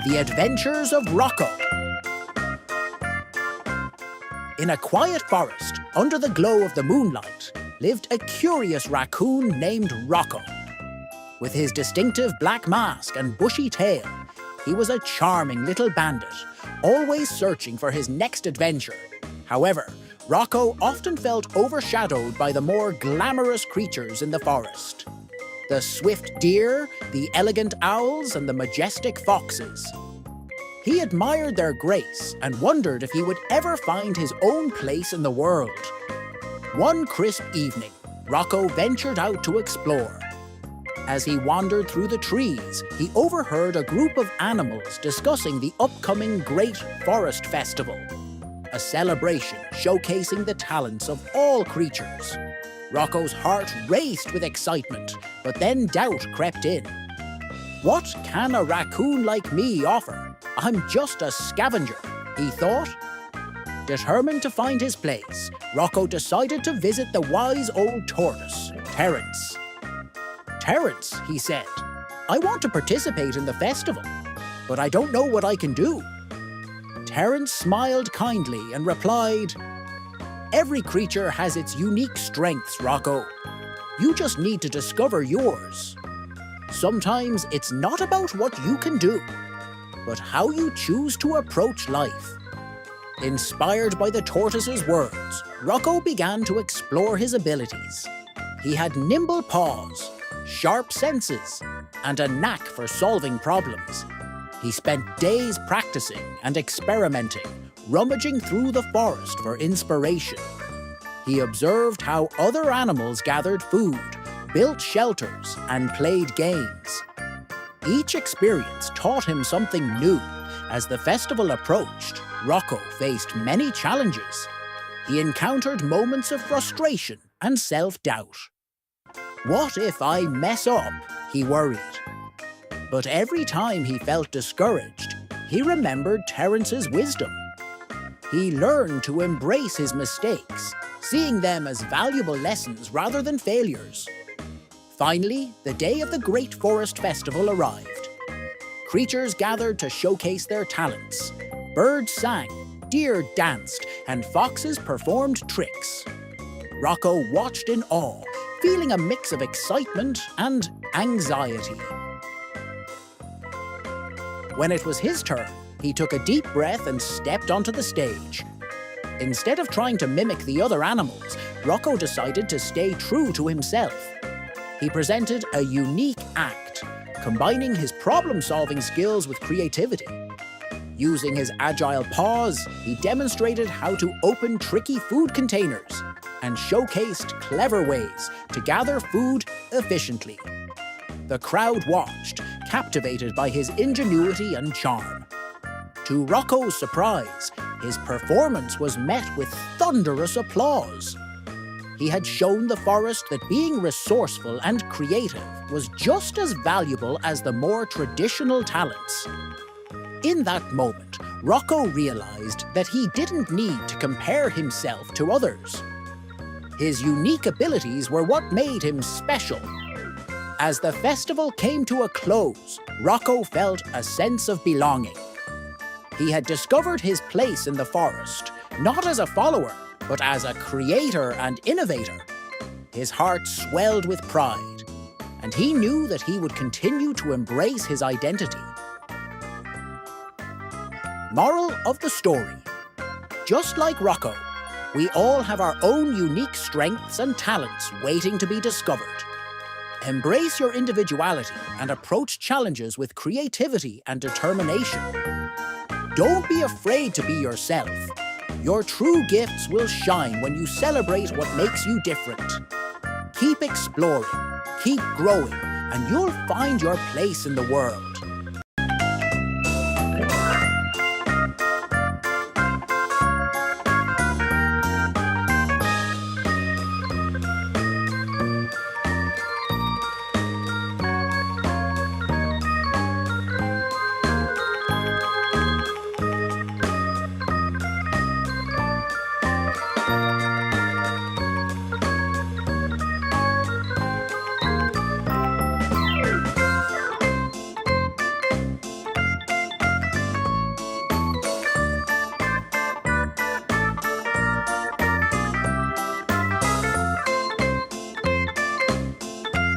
The Adventures of Rocco. In a quiet forest, under the glow of the moonlight, lived a curious raccoon named Rocco. With his distinctive black mask and bushy tail, he was a charming little bandit, always searching for his next adventure. However, Rocco often felt overshadowed by the more glamorous creatures in the forest. The swift deer, the elegant owls, and the majestic foxes. He admired their grace and wondered if he would ever find his own place in the world. One crisp evening, Rocco ventured out to explore. As he wandered through the trees, he overheard a group of animals discussing the upcoming Great Forest Festival, a celebration showcasing the talents of all creatures. Rocco's heart raced with excitement, but then doubt crept in. What can a raccoon like me offer? I'm just a scavenger, he thought. Determined to find his place, Rocco decided to visit the wise old tortoise, Terence. "Terence," he said, "I want to participate in the festival, but I don't know what I can do." Terence smiled kindly and replied, "Every creature has its unique strengths, Rocco. You just need to discover yours. Sometimes it's not about what you can do, but how you choose to approach life." Inspired by the tortoise's words, Rocco began to explore his abilities. He had nimble paws, sharp senses, and a knack for solving problems. He spent days practicing and experimenting, rummaging through the forest for inspiration. He observed how other animals gathered food, built shelters, and played games. Each experience taught him something new. As the festival approached, Rocco faced many challenges. He encountered moments of frustration and self-doubt. What if I mess up? He worried. But every time he felt discouraged, he remembered Terence's wisdom. He learned to embrace his mistakes, seeing them as valuable lessons rather than failures. Finally, the day of the Great Forest Festival arrived. Creatures gathered to showcase their talents. Birds sang, deer danced, and foxes performed tricks. Rocco watched in awe, feeling a mix of excitement and anxiety. When it was his turn, he took a deep breath and stepped onto the stage. Instead of trying to mimic the other animals, Rocco decided to stay true to himself. He presented a unique act, combining his problem-solving skills with creativity. Using his agile paws, he demonstrated how to open tricky food containers and showcased clever ways to gather food efficiently. The crowd watched, captivated by his ingenuity and charm. To Rocco's surprise, his performance was met with thunderous applause. He had shown the forest that being resourceful and creative was just as valuable as the more traditional talents. In that moment, Rocco realized that he didn't need to compare himself to others. His unique abilities were what made him special. As the festival came to a close, Rocco felt a sense of belonging. He had discovered his place in the forest, not as a follower, but as a creator and innovator. His heart swelled with pride, and he knew that he would continue to embrace his identity. Moral of the story: just like Rocco, we all have our own unique strengths and talents waiting to be discovered. Embrace your individuality and approach challenges with creativity and determination. Don't be afraid to be yourself. Your true gifts will shine when you celebrate what makes you different. Keep exploring, keep growing, and you'll find your place in the world.